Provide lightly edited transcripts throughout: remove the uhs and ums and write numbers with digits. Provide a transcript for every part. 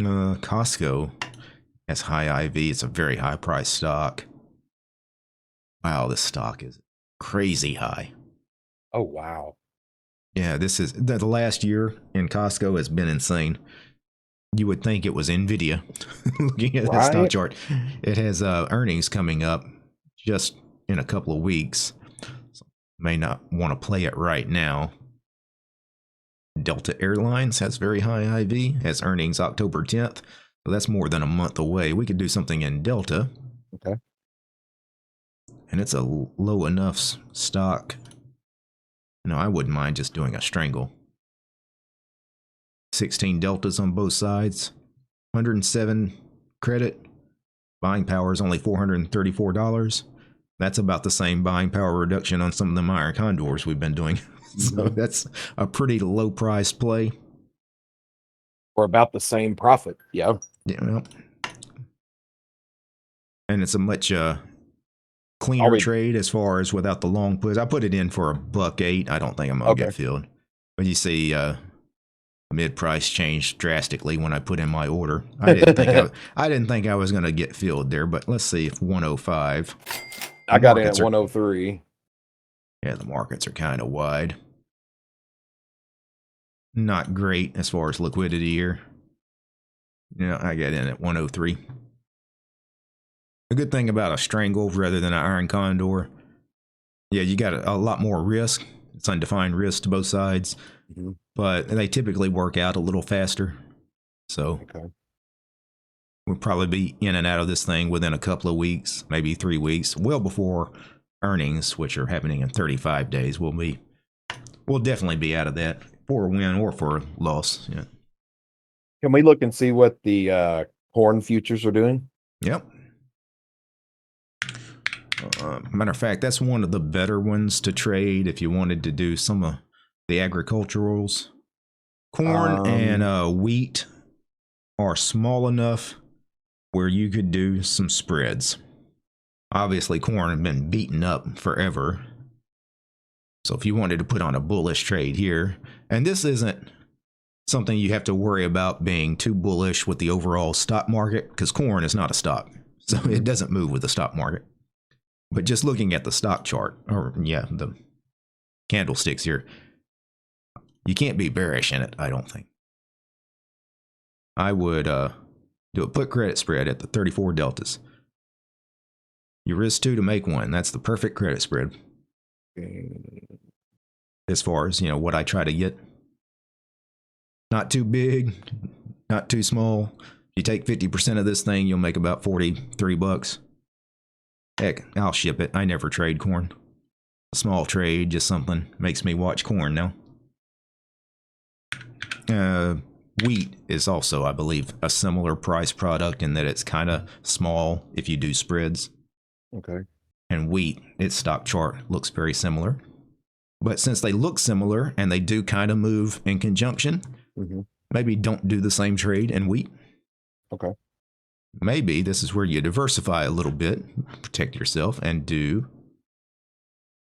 Costco has high IV. It's a very high price stock. Wow, this stock is crazy high. Oh, wow. Yeah, this is the last year in Costco has been insane. You would think it was Nvidia. Looking at that stock Right? chart, it has earnings coming up just in a couple of weeks. So may not want to play it right now. Delta Airlines has very high IV, has earnings October 10th. So that's more than a month away. We could do something in Delta. Okay. And it's a low enough stock. No, I wouldn't mind just doing a strangle. 16 deltas on both sides. 107 credit. Buying power is only $434. That's about the same buying power reduction on some of the iron condors we've been doing. So that's a pretty low price play. Or about the same profit. Yeah. Yeah. And it's a much cleaner trade as far as without the long puts. I put it in for $1.08. I don't think I'm gonna get filled. But you see, mid price changed drastically when I put in my order. I didn't think I was gonna get filled there. But let's see if 105. I got in at 103. Yeah, the markets are kind of wide. Not great as far as liquidity here. Yeah, I got in at 103. The good thing about a strangle rather than an iron condor, yeah, you got a lot more risk. It's undefined risk to both sides, but they typically work out a little faster. So we'll probably be in and out of this thing within a couple of weeks, maybe 3 weeks, well before earnings, which are happening in 35 days. We'll definitely be out of that for a win or for a loss. Yeah. Can we look and see what the corn futures are doing? Yep. Matter of fact, that's one of the better ones to trade if you wanted to do some of the agriculturals. Corn and wheat are small enough where you could do some spreads. Obviously, corn has been beaten up forever. So if you wanted to put on a bullish trade here, and this isn't something you have to worry about being too bullish with the overall stock market, because corn is not a stock. So it doesn't move with the stock market. But just looking at the stock chart, or yeah, the candlesticks here, you can't be bearish in it, I don't think. I would do a put credit spread at the 34 deltas. You risk 2 to make 1. That's the perfect credit spread. As far as, what I try to get. Not too big, not too small. If you take 50% of this thing, you'll make about 43 bucks. Heck, I'll ship it. I never trade corn. A small trade, just something makes me watch corn now. Wheat is also, I believe, a similar price product in that it's kind of small if you do spreads. Okay. And wheat, its stock chart looks very similar. But since they look similar and they do kind of move in conjunction, maybe don't do the same trade in wheat. Okay. Maybe this is where you diversify a little bit, protect yourself, and do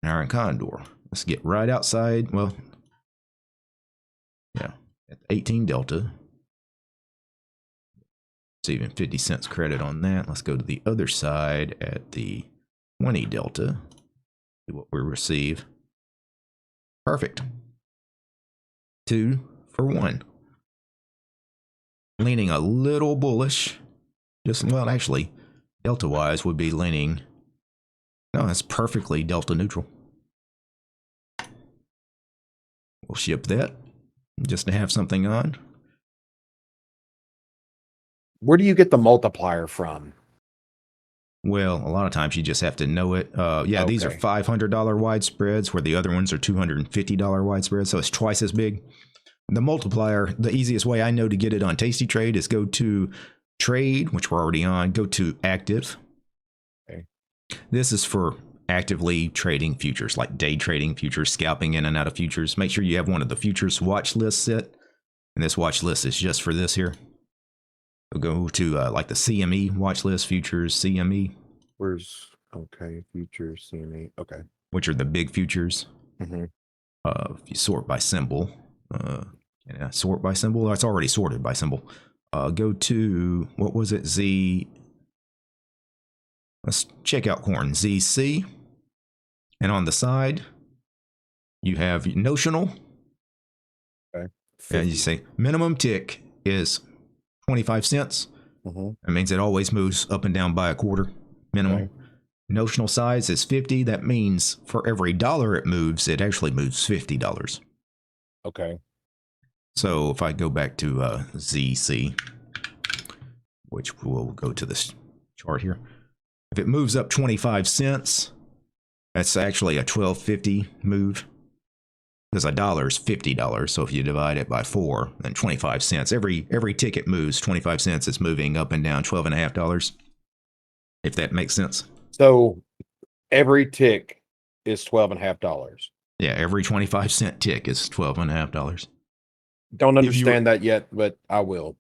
an iron condor. Let's get right outside. Well, yeah, at 18 delta. Saving 50 cents credit on that. Let's go to the other side at the 20 delta. See what we receive. Perfect. 2 for 1. Leaning a little bullish. Well, actually, delta-wise would be leaning. No, that's perfectly delta neutral. We'll ship that just to have something on. Where do you get the multiplier from? Well, a lot of times you just have to know it. Yeah, these are $500 wide spreads, where the other ones are $250 wide spreads, so it's twice as big. The multiplier, the easiest way I know to get it on TASTYTRADE is go to Trade, which we're already on, go to Active. Okay. This is for actively trading futures, like day trading futures, scalping in and out of futures. Make sure you have one of the futures watch lists set, and this watch list is just for this here. We'll go to like the CME watch list, futures, CME. Where's, futures, CME, okay. Which are the big futures. If you sort by symbol, sort by symbol, it's already sorted by symbol. Go to, what was it? Let's check out corn. ZC. And on the side, you have notional. Okay. And you 50. say minimum tick is 25 cents. That means it always moves up and down by a quarter minimum. Okay. Notional size is 50. That means for every dollar it moves, it actually moves $50. Okay. So if I go back to ZC, which will go to this chart here, if it moves up 25 cents, that's actually a $12.50 move. Because a dollar is $50. So if you divide it by 4, then 25 cents. Every ticket moves 25 cents. It's moving up and down $12.50. If that makes sense. So every tick is $12.50. Yeah, every 25-cent tick is $12.50. Don't understand that yet, but I will.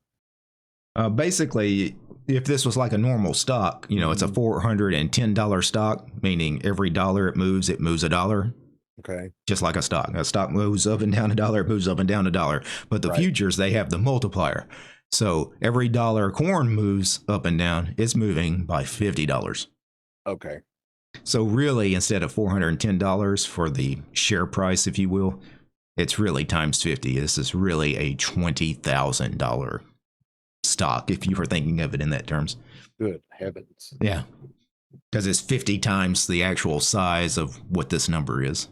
Basically, if this was like a normal stock, it's a $410 stock, meaning every dollar it moves a dollar. Okay. Just like a stock. A stock moves up and down a dollar, it moves up and down a dollar. But the futures, they have the multiplier. So every dollar corn moves up and down, it's moving by $50. Okay. So really, instead of $410 for the share price, if you will, it's really times 50. This is really a $20,000 stock, if you were thinking of it in that terms. Good heavens. Yeah. Because it's 50 times the actual size of what this number is.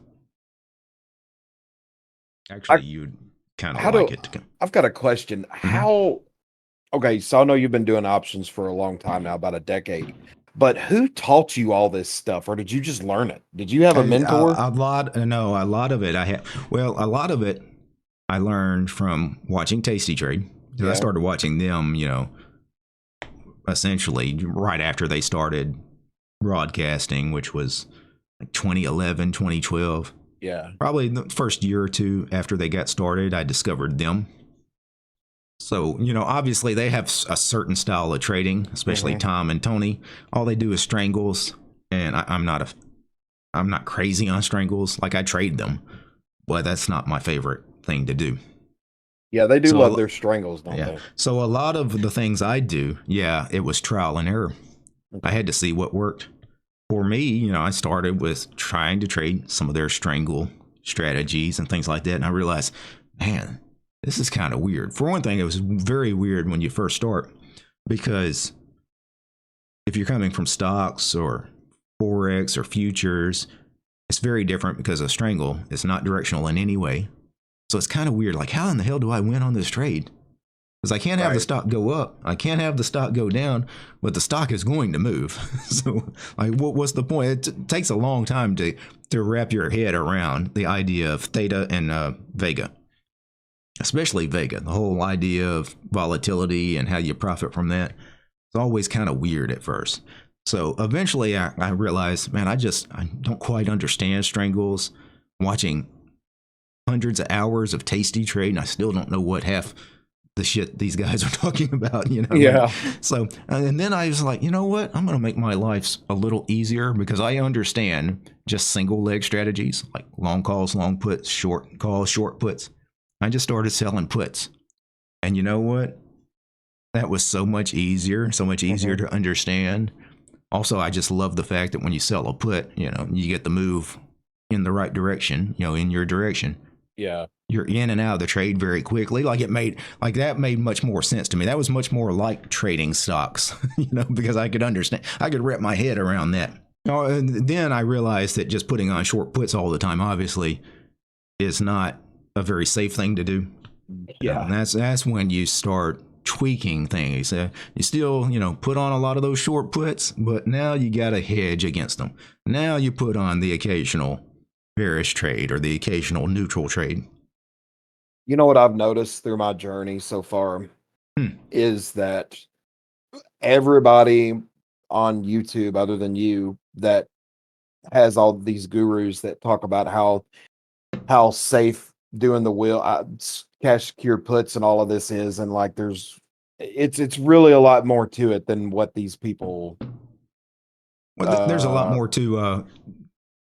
Actually, you'd kind of like it. I've got a question. Okay, so I know you've been doing options for a long time now, about a decade, but who taught you all this stuff, or did you just learn it? Did you have a mentor? A lot of it a lot of it I learned from watching TASTYTRADE. Because I started watching them, essentially right after they started broadcasting, which was like 2011, 2012. Yeah. Probably the first year or two after they got started, I discovered them. So, obviously they have a certain style of trading, especially Tom and Tony. All they do is strangles, and I'm not crazy on strangles. Like, I trade them, but that's not my favorite thing to do. Yeah, they do love their strangles, don't they? So a lot of the things I do, it was trial and error. I had to see what worked. For me, I started with trying to trade some of their strangle strategies and things like that. And I realized, man, this is kind of weird. For one thing, it was very weird when you first start, because if you're coming from stocks or Forex or futures, it's very different because a strangle is not directional in any way. So it's kind of weird. Like, how in the hell do I win on this trade? Because I can't have the stock go up. I can't have the stock go down, but the stock is going to move. So, like, what's the point? It takes a long time to wrap your head around the idea of theta and vega, especially vega. The whole idea of volatility and how you profit from that. It's always kind of weird at first. So eventually I realized, man, I don't quite understand strangles. Watching hundreds of hours of TASTYTRADE, and I still don't know what half the shit these guys are talking about, Yeah. So, and then I was like, you know what? I'm going to make my life a little easier, because I understand just single leg strategies, like long calls, long puts, short calls, short puts. I just started selling puts. And you know what? That was so much easier to understand. Also, I just love the fact that when you sell a put, you get the move in the right direction, in your direction. Yeah. You're in and out of the trade very quickly. That made much more sense to me. That was much more like trading stocks, because I could understand, I could wrap my head around that. And then I realized that just putting on short puts all the time, obviously, is not a very safe thing to do. Yeah. And that's when you start tweaking things. You still, put on a lot of those short puts, but now you got to hedge against them. Now you put on the occasional bearish trade or the occasional neutral trade. You know what I've noticed through my journey so far is that everybody on YouTube, other than you, that has all these gurus that talk about how safe doing the cash secured puts and all of this is, and like it's really a lot more to it than what these people. Well, there's a lot more to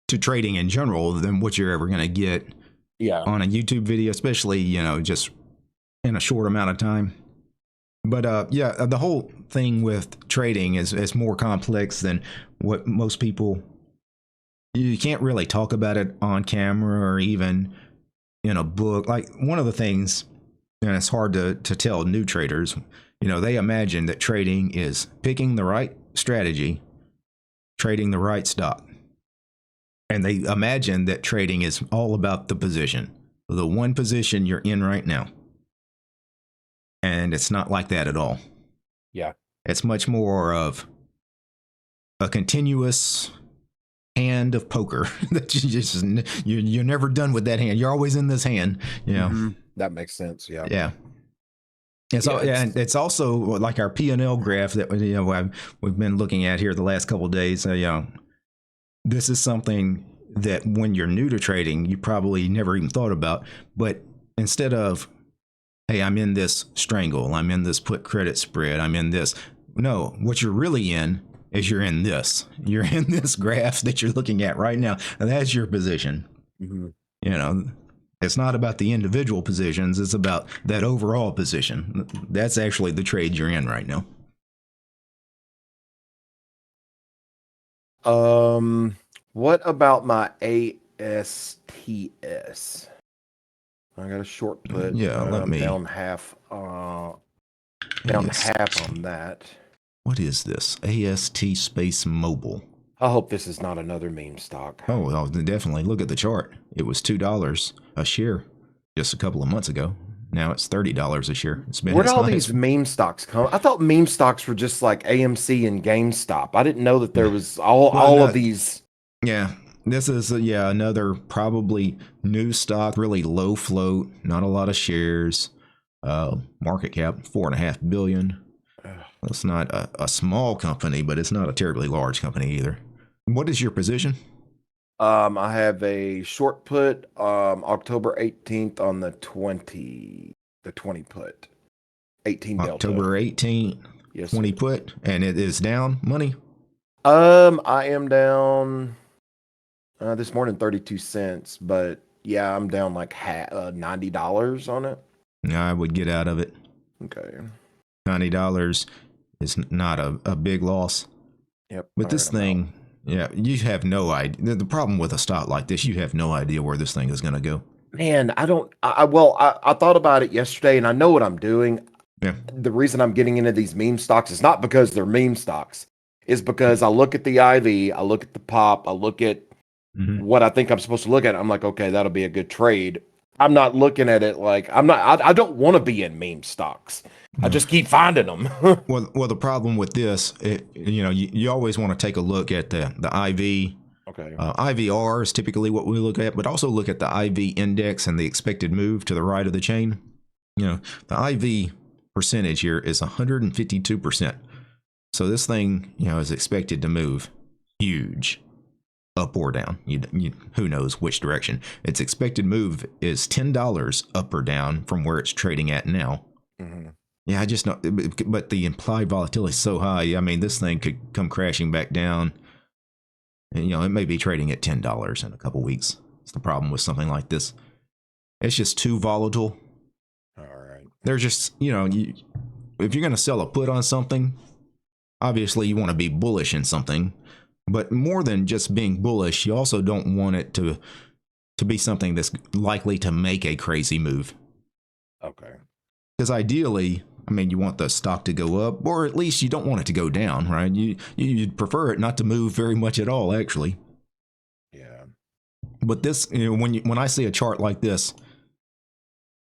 trading in general than what you're ever going to get on a YouTube video, especially, just in a short amount of time. But yeah, the whole thing with trading is more complex than what most people. You can't really talk about it on camera or even in a book. Like one of the things, and it's hard to tell new traders. They imagine that trading is picking the right strategy, trading the right stock, and they imagine that trading is all about the position, the one position you're in right now. And it's not like that at all. Yeah. It's much more of a continuous hand of poker that you're never done with that hand. You're always in this hand. That makes sense. Yeah. Yeah. And it's also like our P&L graph that we've been looking at here the last couple of days. This is something that when you're new to trading, you probably never even thought about. But instead of, hey, I'm in this strangle, I'm in this put credit spread, I'm in this. No, what you're really in is you're in this. You're in this graph that you're looking at right now. And that's your position. It's not about the individual positions. It's about that overall position. That's actually the trade you're in right now. What about my ASTS? I got a short put. Yeah, I'm down half. Down half on that. What is this? AST Space Mobile. I hope this is not another meme stock. Oh, definitely. Look at the chart. It was $2 a share just a couple of months ago. Now it's $30 a share. It's been. Where did all these meme stocks come? I thought meme stocks were just like AMC and GameStop. I didn't know that there was all of these. Yeah, this is another probably new stock, really low float, not a lot of shares. Market cap $4.5 billion. That's not a small company, but it's not a terribly large company either. What is your position? I have a short put October 18th on the 20 put. 18 October 18th, yes, 20 put, and it is down money. I am down this morning 32 cents, but yeah, I'm down like $90 on it. I would get out of it. Okay. $90 is not a big loss. Yep. With this thing, you have no idea. The problem with a stock like this, you have no idea where this thing is going to go. Man, I thought about it yesterday, and I know what I'm doing. Yeah. The reason I'm getting into these meme stocks is not because they're meme stocks. Is because I look at the IV, I look at the pop, I look at what I think I'm supposed to look at. I'm like, okay, that'll be a good trade. I'm not looking at it like I don't want to be in meme stocks. I just keep finding them. well, the problem with this, you always want to take a look at the IV. Okay. IVR is typically what we look at, but also look at the IV index and the expected move to the right of the chain. The IV percentage here is 152%. So this thing, is expected to move huge, up or down. Who knows which direction. Its expected move is $10 up or down from where it's trading at now. Yeah, I just know, but the implied volatility is so high. I mean, this thing could come crashing back down. And, it may be trading at $10 in a couple weeks. It's the problem with something like this. It's just too volatile. All right. There's just, if you're going to sell a put on something, obviously you want to be bullish in something. But more than just being bullish, you also don't want it to be something that's likely to make a crazy move. Okay. Because ideally, you want the stock to go up, or at least you don't want it to go down, right? You'd prefer it not to move very much at all, actually. Yeah. But this, when I see a chart like this,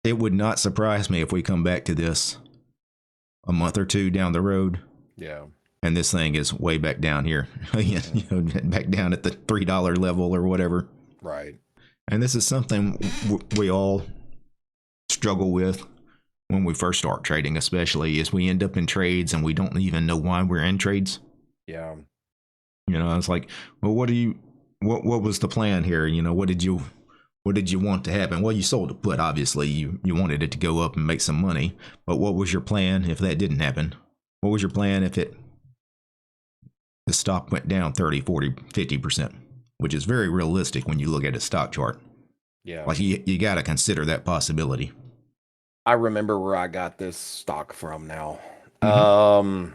it would not surprise me if we come back to this a month or two down the road. Yeah. And this thing is way back down here, back down at the $3 level or whatever. Right. And this is something we all struggle with when we first start trading, especially as we end up in trades and we don't even know why we're in trades. Yeah. It's like, well, what was the plan here? What did you want to happen? Well, you sold a put, obviously. You wanted it to go up and make some money. But what was your plan if that didn't happen? What was your plan if the stock went down 30, 40, 50%, which is very realistic when you look at a stock chart. Yeah. Like you got to consider that possibility. I remember where I got this stock from now. Mm-hmm.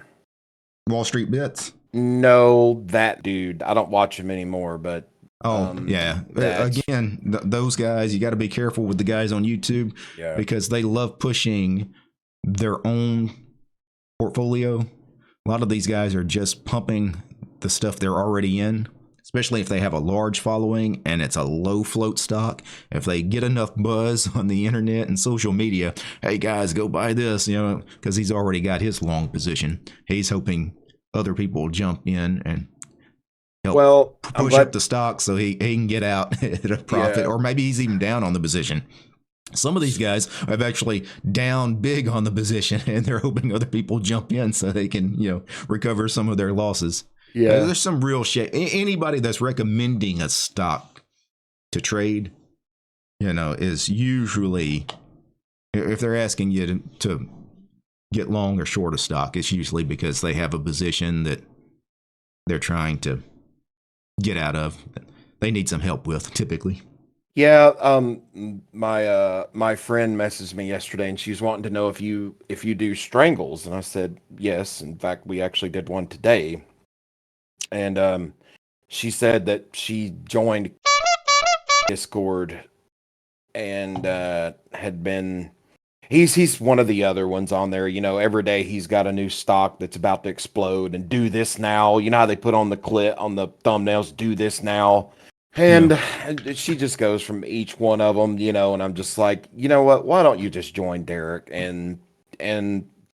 Wall Street Bets. No, that dude. I don't watch him anymore, but Oh, yeah. that's Again, those guys, you got to be careful with the guys on YouTube yeah. because they love pushing their own portfolio. A lot of these guys are just pumping the stuff they're already in, especially if they have a large following and it's a low float stock. If they get enough buzz on the internet and social media, hey guys, go buy this, because he's already got his long position. He's hoping other people jump in and help Well, I'm push up glad. the stock so he can get out at a profit, Yeah, or maybe he's even down on the position. Some of these guys have actually down big on the position, and they're hoping other people jump in so they can, recover some of their losses. yeah, There's some real shit. Anybody that's recommending a stock to trade, is usually, if they're asking you to get long or short a stock, it's usually because they have a position that they're trying to get out of. They need some help with, typically. yeah. My friend messaged me yesterday, and she was wanting to know if you do strangles, and I said yes. In fact, we actually did one today, and she said that she joined Discord and had been he's one of the other ones on there. Every day he's got a new stock that's about to explode and do this now. You know how they put on the clip on the thumbnails, do this now. Yeah. And she just goes from each one of them, and I'm just like, you know what? Why don't you just join Derek and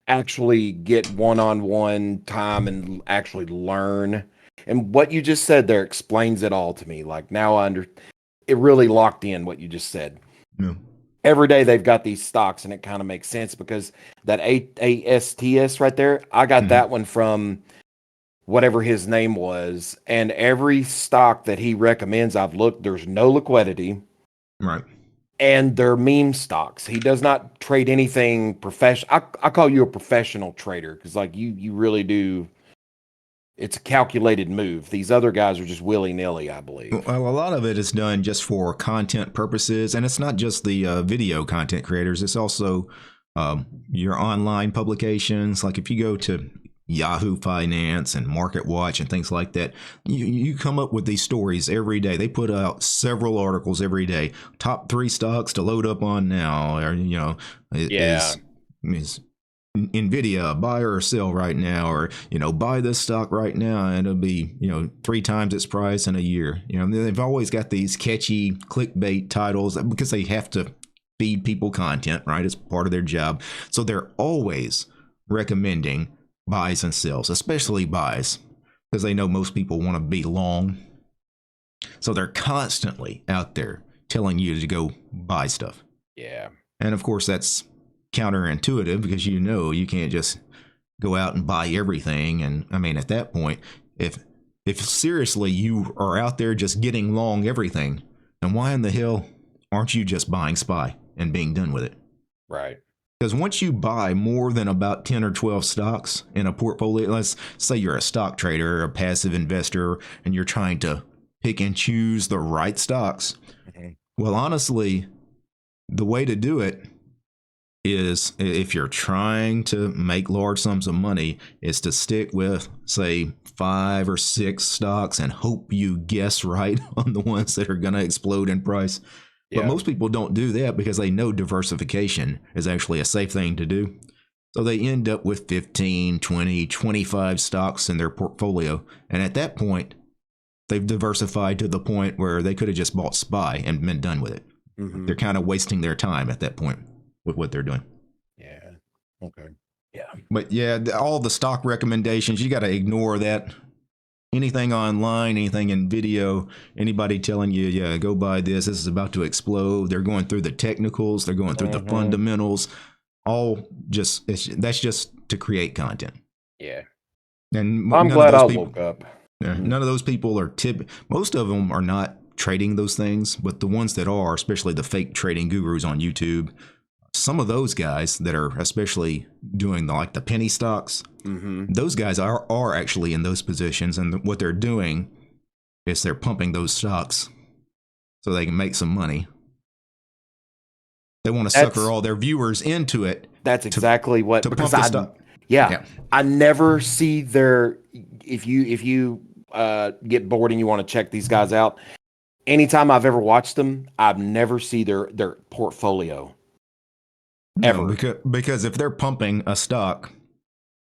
actually get one-on-one time and actually learn? And what you just said there explains it all to me. Like now it really locked in what you just said. Yeah. Every day they've got these stocks, and it kind of makes sense because that ASTS right there, I got Mm-hmm. that one from whatever his name was. And every stock that he recommends, I've looked, there's no liquidity, Right. and they're meme stocks. He does not trade anything professional. I call you a professional trader because, like, you really do. It's a calculated move. These other guys are just willy nilly, I believe. Well, a lot of it is done just for content purposes, and it's not just the video content creators. It's also your online publications. Like if you go to Yahoo Finance and Market Watch and things like that, you come up with these stories every day. They put out several articles every day. Top 3 stocks to load up on now, or Yeah. is Nvidia buy or sell right now, or buy this stock right now and it'll be 3 times its price in a year. They've always got these catchy clickbait titles because they have to feed people content, right? It's part of their job, so they're always recommending buys and sells, especially buys, because they know most people want to be long, so they're constantly out there telling you to go buy stuff. Yeah. And of course that's counterintuitive because you can't just go out and buy everything. And I mean, at that point, if seriously you are out there just getting long everything, then why in the hell aren't you just buying SPY and being done with it? Right. Because once you buy more than about 10 or 12 stocks in a portfolio, let's say you're a stock trader or a passive investor and you're trying to pick and choose the right stocks. Mhm. Well, honestly, the way to do it is, if you're trying to make large sums of money, is to stick with, say, 5 or 6 stocks and hope you guess right on the ones that are going to explode in price. But Yeah. most people don't do that because they know diversification is actually a safe thing to do. So they end up with 15, 20, 25 stocks in their portfolio. And at that point, they've diversified to the point where they could have just bought SPY and been done with it. Mm-hmm. They're kind of wasting their time at that point with what they're doing. Yeah. Okay. Yeah. But yeah, all the stock recommendations, you got to ignore that. Anything online, anything in video, anybody telling you, yeah, go buy this, this is about to explode. They're going through the technicals, they're going through the fundamentals, all just, that's just to create content. Yeah. And I'm none of glad those I people, woke up. none of those people are most of them are not trading those things, but the ones that are, especially the fake trading gurus on YouTube, some of those guys that are especially doing the penny stocks, those guys are actually in those positions, and what they're doing is they're pumping those stocks so they can make some money. They want to sucker all their viewers into it. That's exactly what, to because pump the stock. Yeah, I never see their, if you get bored and you want to check these guys out, anytime I've ever watched them, I've never see their portfolio. Ever. No, because if they're pumping a stock,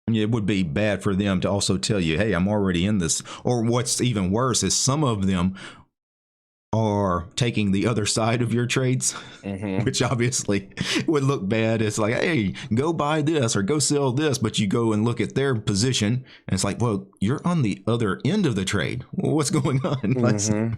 it would be bad for them to also tell you, hey, I'm already in this. Or what's even worse is some of them are taking the other side of your trades, which obviously would look bad. It's like, hey, go buy this or go sell this, but you go and look at their position and it's like, well, you're on the other end of the trade. Well, what's going on?